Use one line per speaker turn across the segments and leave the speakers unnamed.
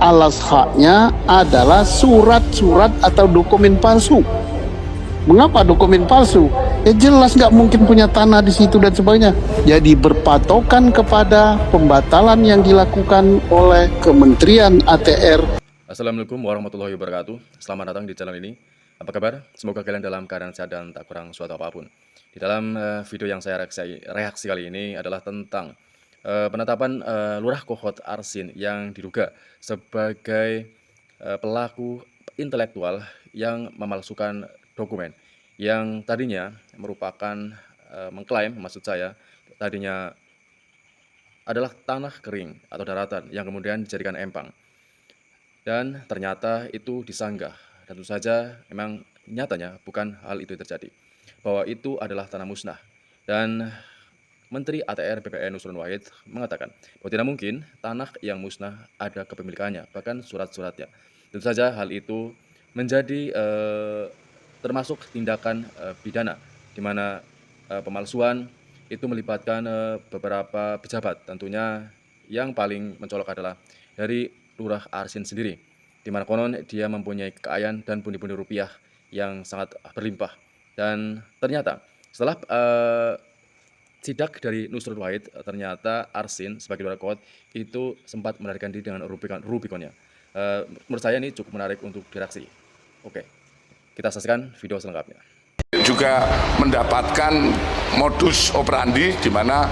alas haknya adalah surat-surat atau dokumen palsu. Mengapa dokumen palsu? Ya jelas nggak mungkin punya tanah di situ dan sebagainya. Jadi berpatokan kepada pembatalan yang dilakukan oleh Kementerian ATR.
Assalamualaikum warahmatullahi wabarakatuh. Selamat datang di channel ini. Apa kabar? Semoga kalian dalam keadaan sehat dan tak kurang suatu apapun. Di dalam video yang saya reaksi kali ini adalah tentang penetapan Lurah Kohot Arsin yang diduga sebagai pelaku intelektual yang memalsukan dokumen yang tadinya merupakan mengklaim, maksud saya tadinya adalah tanah kering atau daratan yang kemudian dijadikan empang. Dan ternyata itu disanggah, dan tentu saja memang nyatanya bukan hal itu terjadi, bahwa itu adalah tanah musnah. Dan Menteri ATR BPN Nusron Wahid mengatakan bahwa tidak mungkin tanah yang musnah ada kepemilikannya, bahkan surat-suratnya. Tentu saja hal itu menjadi termasuk tindakan pidana, di mana pemalsuan itu melibatkan beberapa pejabat. Tentunya yang paling mencolok adalah dari Lurah Arsin sendiri, di mana konon dia mempunyai kekayaan dan pundi-pundi rupiah yang sangat berlimpah. Dan ternyata setelah sidak dari Nusron Wahid, ternyata Arsin sebagai Lurah Kohot itu sempat menarikan diri dengan Rubiconnya. Menurut saya ini cukup menarik untuk direaksi. Oke, kita saksikan video selengkapnya.
Juga mendapatkan modus operandi di mana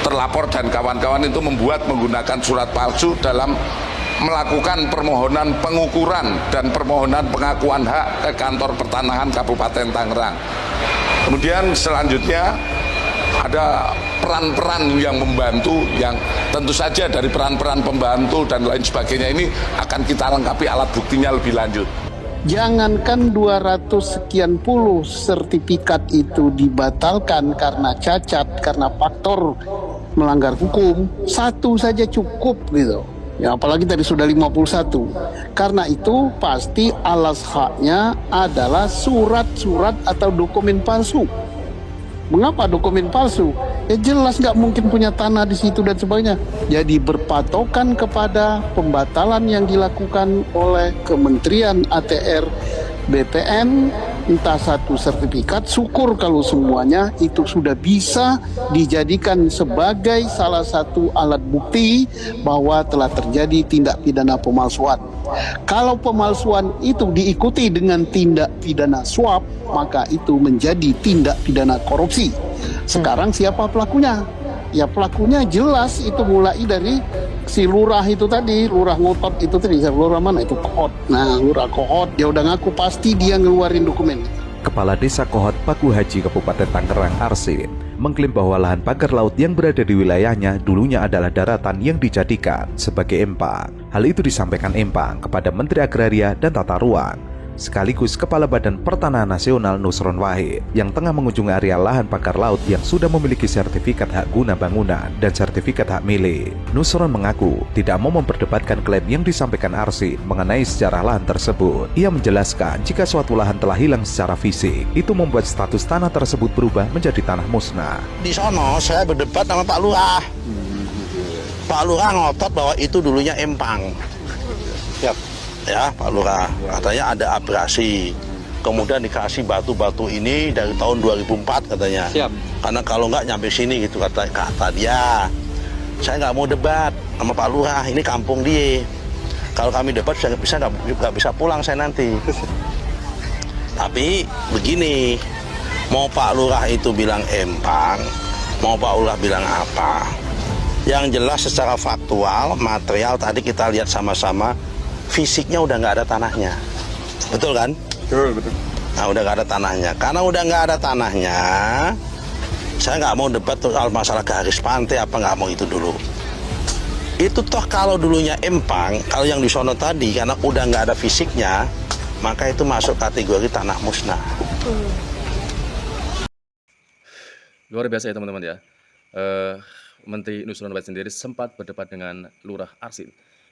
terlapor dan kawan-kawan itu menggunakan surat palsu dalam melakukan permohonan pengukuran dan permohonan pengakuan hak ke kantor pertanahan Kabupaten Tangerang. Kemudian selanjutnya ada peran-peran yang membantu, yang tentu saja dari peran-peran pembantu dan lain sebagainya ini akan kita lengkapi alat buktinya lebih lanjut.
Jangankan 200 sekian puluh sertifikat itu dibatalkan karena cacat, karena faktor melanggar hukum, satu saja cukup gitu. Ya, apalagi tadi sudah 51. Karena itu pasti alas haknya adalah surat-surat atau dokumen palsu. Mengapa dokumen palsu? Ya jelas nggak mungkin punya tanah di situ dan sebagainya. Jadi berpatokan kepada pembatalan yang dilakukan oleh Kementerian ATR BPN, entah satu sertifikat, syukur kalau semuanya itu sudah bisa dijadikan sebagai salah satu alat bukti bahwa telah terjadi tindak pidana pemalsuan. Kalau pemalsuan itu diikuti dengan tindak pidana suap, maka itu menjadi tindak pidana korupsi. Sekarang siapa pelakunya? Ya pelakunya jelas itu mulai dari si lurah itu tadi, lurah ngotot itu tadi, lurah mana itu Kohot. Nah, Lurah Kohot dia udah ngaku pasti dia ngeluarin dokumen.
Kepala Desa Kohot Paku Haji Kabupaten Tangerang Arsin mengklaim bahwa lahan pagar laut yang berada di wilayahnya dulunya adalah daratan yang dijadikan sebagai empang. Hal itu disampaikan Empang kepada Menteri Agraria dan Tata Ruang sekaligus Kepala Badan Pertanahan Nasional Nusron Wahid yang tengah mengunjungi area lahan pagar laut yang sudah memiliki sertifikat hak guna bangunan dan sertifikat hak milik. Nusron mengaku tidak mau memperdebatkan klaim yang disampaikan Arsin mengenai sejarah lahan tersebut. Ia menjelaskan jika suatu lahan telah hilang secara fisik, itu membuat status tanah tersebut berubah menjadi tanah musnah.
Di sono saya berdebat sama Pak Lurah. Pak Lurah ngotot bahwa itu dulunya empang. Siap. Ya, Pak Lurah katanya ada abrasi, kemudian dikasih batu-batu ini dari tahun 2004 katanya. Siap. Karena kalau nggak nyampe sini gitu kata dia. Saya nggak mau debat sama Pak Lurah, ini kampung dia. Kalau kami debat nggak bisa pulang saya nanti. Tapi begini, mau Pak Lurah itu bilang empang, mau Pak Lurah bilang apa, yang jelas secara faktual, material tadi kita lihat sama-sama, fisiknya udah nggak ada tanahnya, betul kan? Betul. Nah udah nggak ada tanahnya, karena udah nggak ada tanahnya, saya nggak mau debat soal masalah garis pantai apa nggak mau itu dulu. Itu toh kalau dulunya empang, kalau yang di sono tadi karena udah nggak ada fisiknya, maka itu masuk kategori tanah musnah.
Luar biasa ya teman-teman ya. Menteri Nusron Wahid sendiri sempat berdebat dengan Lurah Arsin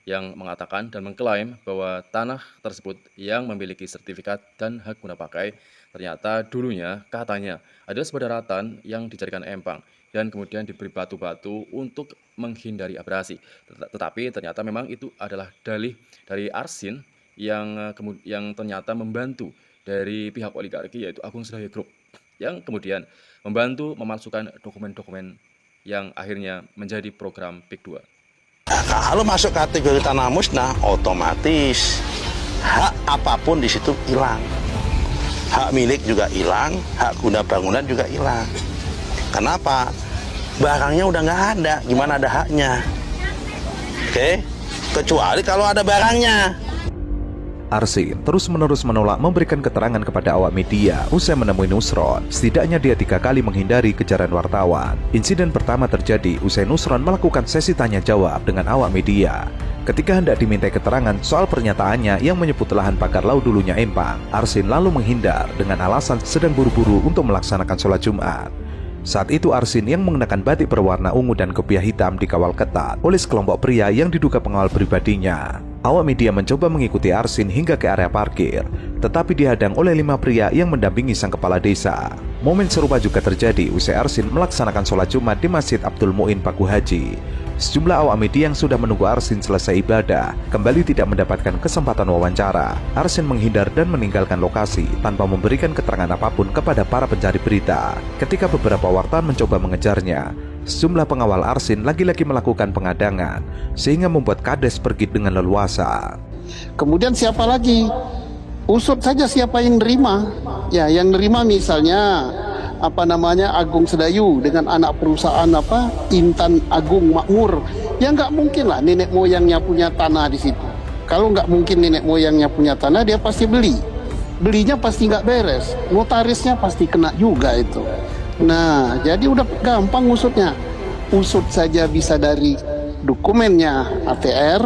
yang mengatakan dan mengklaim bahwa tanah tersebut yang memiliki sertifikat dan hak guna pakai ternyata dulunya katanya adalah sebuah daratan yang dijadikan empang. dan kemudian diberi batu-batu untuk menghindari abrasi. Tetapi ternyata memang itu adalah dalih dari Arsin yang ternyata membantu dari pihak oligarki, yaitu Agung Sedayo Group, yang kemudian membantu memalsukan dokumen-dokumen yang akhirnya menjadi program PIK 2.
Kalau masuk kategori tanah musnah, otomatis hak apapun di situ hilang. Hak milik juga hilang, hak guna bangunan juga hilang. Kenapa? Barangnya udah nggak ada, gimana ada haknya? Oke, kecuali kalau ada barangnya.
Arsin terus-menerus menolak memberikan keterangan kepada awak media usai menemui Nusron. Setidaknya dia 3 kali menghindari kejaran wartawan. Insiden pertama terjadi usai Nusron melakukan sesi tanya jawab dengan awak media. Ketika hendak dimintai keterangan soal pernyataannya yang menyebut lahan pagar laut dulunya empang, Arsin lalu menghindar dengan alasan sedang buru-buru untuk melaksanakan sholat Jumat. Saat itu Arsin yang mengenakan batik berwarna ungu dan kopiah hitam dikawal ketat oleh sekelompok pria yang diduga pengawal pribadinya. Awak media mencoba mengikuti Arsin hingga ke area parkir, tetapi dihadang oleh 5 pria yang mendampingi sang kepala desa. Momen serupa juga terjadi usai Arsin melaksanakan sholat Jumat di Masjid Abdul Muin Paku Haji. Sejumlah awak media yang sudah menunggu Arsin selesai ibadah kembali tidak mendapatkan kesempatan wawancara. Arsin menghindar dan meninggalkan lokasi tanpa memberikan keterangan apapun kepada para pencari berita. Ketika beberapa wartawan mencoba mengejarnya, sejumlah pengawal Arsin lagi-lagi melakukan pengadangan sehingga membuat Kades pergi dengan leluasa.
Kemudian siapa lagi? Usut saja siapa yang nerima. Ya, yang nerima misalnya Agung Sedayu dengan anak perusahaan Intan Agung Makmur. Ya nggak mungkin lah nenek moyangnya punya tanah di situ. Kalau nggak mungkin nenek moyangnya punya tanah, dia pasti beli. Belinya pasti nggak beres. Notarisnya pasti kena juga itu. Nah, jadi udah gampang usutnya. Usut saja bisa dari dokumennya ATR,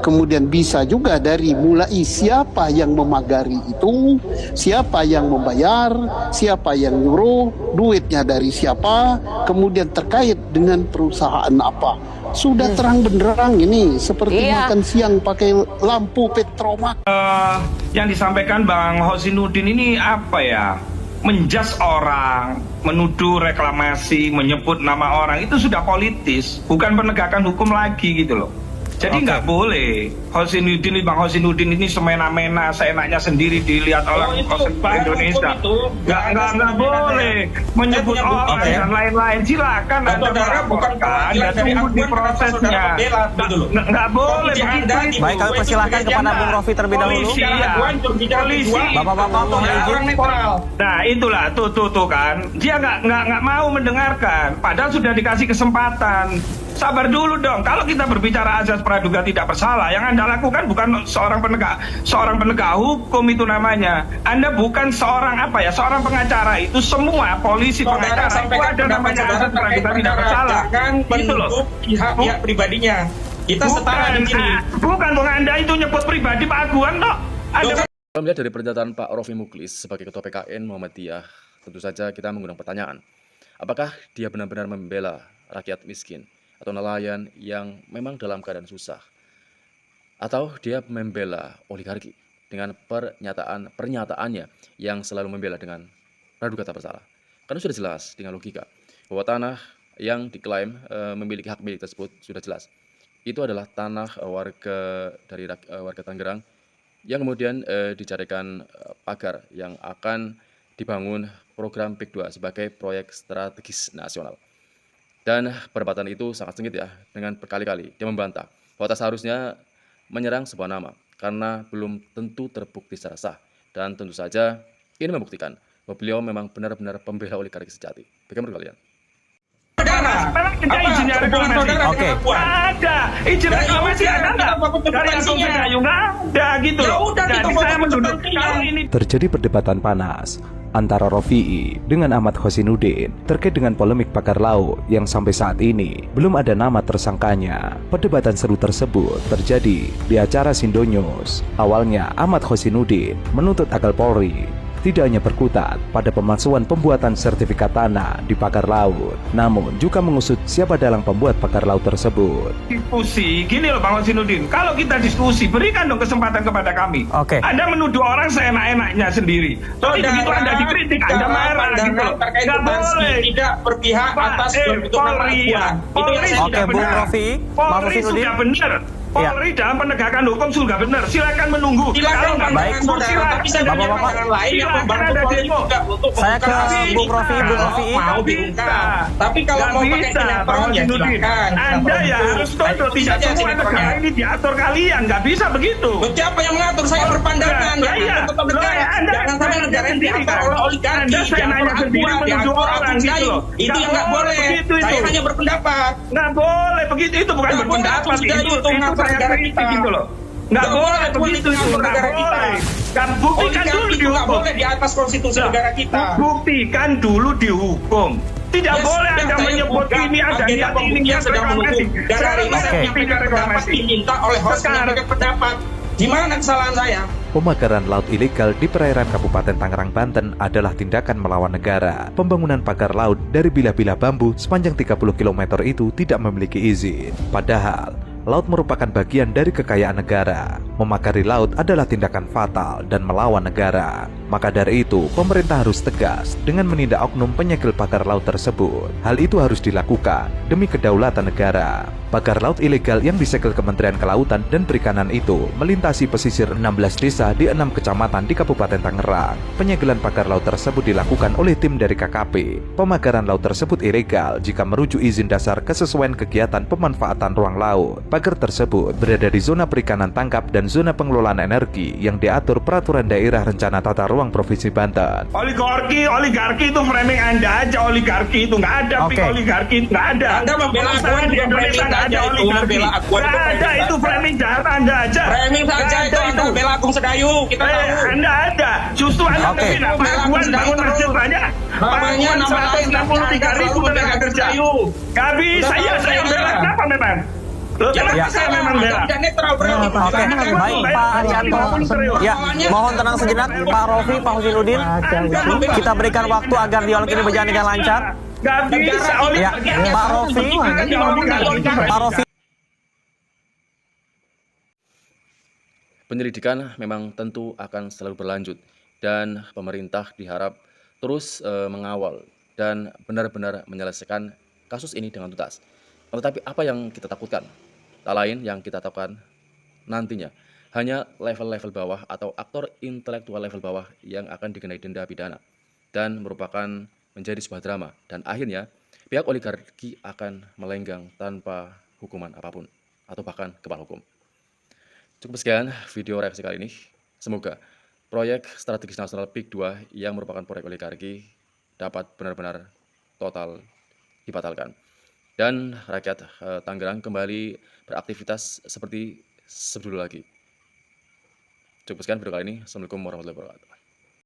kemudian bisa juga dari mulai siapa yang memagari itu, siapa yang membayar, siapa yang nyuruh, duitnya dari siapa, kemudian terkait dengan perusahaan apa. Sudah terang benderang ini, seperti makan siang pakai lampu petromak.
Yang disampaikan Bang Hosinuddin ini apa ya? Menjas orang, menuduh reklamasi, menyebut nama orang, itu sudah politis, bukan penegakan hukum lagi gitu loh. Jadi nggak boleh Bang Hosinuddin ini semena-mena seenaknya sendiri dilihat oleh Indonesia. Nggak boleh menyebut orang dan lain-lain. Silakan Anda melaporkan dan tunggu di prosesnya. Nggak boleh begitu.
Baik, kami persilakan kepada Bung Rofi terlebih dahulu.
Polisi.
Bapak-bapak mohon izin.
Nah itulah tuh kan dia nggak mau mendengarkan. Padahal sudah dikasih kesempatan. Sabar dulu dong. Kalau kita berbicara azas praduga tidak bersalah, yang Anda lakukan bukan seorang penegak hukum itu namanya. Anda bukan seorang seorang pengacara. Itu semua polisi pengacara itu ada namanya azas praduga tidak bersalah. Itu loh. Pihak pribadinya. Kita setara di sini. Bukan Anda itu nyebut pribadi Pak Aguan toh.
Kita melihat dari pernyataan Pak Rofi Muklis sebagai Ketua PKN Muhammadiyah, tentu saja kita mengundang pertanyaan. Apakah dia benar-benar membela rakyat miskin atau nelayan yang memang dalam keadaan susah, atau dia membela oligarki dengan pernyataannya yang selalu membela dengan praduga tak bersalah? Karena sudah jelas dengan logika bahwa tanah yang diklaim memiliki hak milik tersebut sudah jelas. Itu adalah tanah warga Tangerang yang kemudian dicarikan pagar yang akan dibangun program PIK 2 sebagai proyek strategis nasional. Dan perdebatan itu sangat sengit ya, dengan berkali-kali dia membantah bahwa tak seharusnya menyerang sebuah nama karena belum tentu terbukti secara sah. Dan tentu saja ini membuktikan bahwa beliau memang benar-benar pembela oligarki sejati. Bagaimana kalian?
Izinnya reklamasi.
Oke.
Ada izin reklamasi ada nggak? Dari Agung Sedayu nggak ada gitu loh. Jadi saya menduduk kalau ini.
Terjadi perdebatan panas antara Rofi'i dengan Ahmad Hosinuddin terkait dengan polemik pagar laut yang sampai saat ini belum ada nama tersangkanya. Perdebatan seru tersebut terjadi di acara Sindo News. Awalnya Ahmad Hosinuddin menuntut agar Polri tidak hanya berkutat pada pemalsuan pembuatan sertifikat tanah di pagar laut, namun juga mengusut siapa dalang pembuat pagar laut tersebut.
Diskusi, gini loh Bang Hosinudin, kalau kita diskusi, berikan dong kesempatan kepada kami.
Oke.
Anda menuduh orang seenak-enaknya sendiri. Tapi begitu Anda dikritik, Anda marah gitu loh. Nggak boleh.
Tidak berpihak atas bentuk nama aduan. Itu yang saya
Oke,
tidak
Bung
benar.
Rofi, Mas
Polri
Hosinudin.
sudah benar. Polri dalam penegakan hukum sudah benar. Silakan menunggu.
Silakan
Kalau nggak
pandangan
menunggu,
saudara,
silakan.
tapi saya punya
Bapak-bapak.
pandangan lain yang
Silakan
membantu
ada
Polri
demo.
juga untuk
Saya ke
mengungkap
Bung Rofi, Bung Rofi.
mau diungkap. Tapi kalau mau pakai sinetron ya silakan.
Anda ya harus tunduk. Tidak semua negara ini diatur kalian. Nggak bisa begitu.
Loh, siapa yang mengatur? Saya berpandangan
Nah,
ya,
iya.
tetap negara.
Loh, Anda-
Jangan sampai negara yang
sendiri
diatur
kan?
oleh oligarki,
Anda saya
diatur
nanya sendiri
aduan,
menuduh
diatur
orang
agung
gitu
sayu.
loh.
Itu
Nggak
yang nggak boleh.
begitu itu.
Saya hanya berpendapat.
Nggak boleh begitu, itu bukan
Nggak boleh
berpendapat,
atur
itu
itu ngatur
saya
negara
kritik
kita.
gitu loh. Nggak
Nggak
boleh
boleh
begitu, itu
ngatur
nggak
negara kita.
boleh. Kan buktikan dulu
Oligarki
di
itu nggak
hukum.
boleh di atas konstitusi negara kita.
Buktikan dulu di hukum. Tidak
Ya
boleh
sudah,
Anda
saya
menyebut
buka
ini ada
agenda
niat ini
pembuktian
niat
sedang
reklamasi.
menunggu. Dan hari ini saya
Oke.
menyampaikan pendapat diminta oleh host menyampaikan pendapat. Gimana kesalahan saya?
Pemagaran laut ilegal di perairan Kabupaten Tangerang, Banten adalah tindakan melawan negara. Pembangunan pagar laut dari bilah-bilah bambu sepanjang 30 km itu tidak memiliki izin. Padahal, laut merupakan bagian dari kekayaan negara. Memagari laut adalah tindakan fatal dan melawan negara. Maka dari itu, pemerintah harus tegas dengan menindak oknum penyegel pagar laut tersebut. Hal itu harus dilakukan demi kedaulatan negara. Pagar laut ilegal yang disegel Kementerian Kelautan dan Perikanan itu melintasi pesisir 16 desa di 6 kecamatan di Kabupaten Tangerang. Penyegelan pagar laut tersebut dilakukan oleh tim dari KKP. Pemagaran laut tersebut ilegal jika merujuk izin dasar kesesuaian kegiatan pemanfaatan ruang laut. Pagar tersebut berada di zona perikanan tangkap dan zona pengelolaan energi yang diatur Peraturan Daerah Rencana Tata Ruang Provinsi Banten.
Oligarki itu framing Anda aja, oligarki itu nggak ada,
Oke.
oligarki itu nggak ada.
Anda membela aduan
Di
bukan
Indonesia
framing
nggak ada
saja itu,
oligarki.
membela aduan
Nggak
itu
ada,
framing
itu
saja.
framing jahat Anda aja.
Framing
Nggak
saja
ada
itu Anda bela Agung Sedayu, kita tahu.
Anda ada. Justru Anda
Oke.
lebih Pak Aguan bangun masjid banyak.
Namanya
Bangun
nama lain
163.000 tenaga kerja. Nggak bisa,
Udah
ya
tahu
saya
saya.
bela kenapa memang? Loh,
Jangan
kenapa saya memang bela?
Tidak netral berarti.
Oke,
Karena kan
baik Pak Arianto. Ya, mohon tenang sejenak Pak Rofi, Pak Hosinudin. Kita berikan waktu agar dialog ini berjalan dengan lancar.
Nggak bisa,
Ya,
oligarki.
Pak Rofi, Pak Rofi.
Penyelidikan memang tentu akan selalu berlanjut dan pemerintah diharap terus mengawal dan benar-benar menyelesaikan kasus ini dengan tuntas. Tetapi apa yang kita takutkan? Tak lain yang kita takutkan nantinya hanya level-level bawah atau aktor intelektual level bawah yang akan dikenai denda pidana dan merupakan menjadi sebuah drama dan akhirnya pihak oligarki akan melenggang tanpa hukuman apapun atau bahkan kepala hukum. Cukup sekian video reaksi kali ini. Semoga proyek strategis nasional PIK 2 yang merupakan proyek oligarki dapat benar-benar total dibatalkan. Dan rakyat Tangerang kembali beraktivitas seperti sebelum lagi. Cukup sekian video kali ini. Assalamualaikum warahmatullahi wabarakatuh.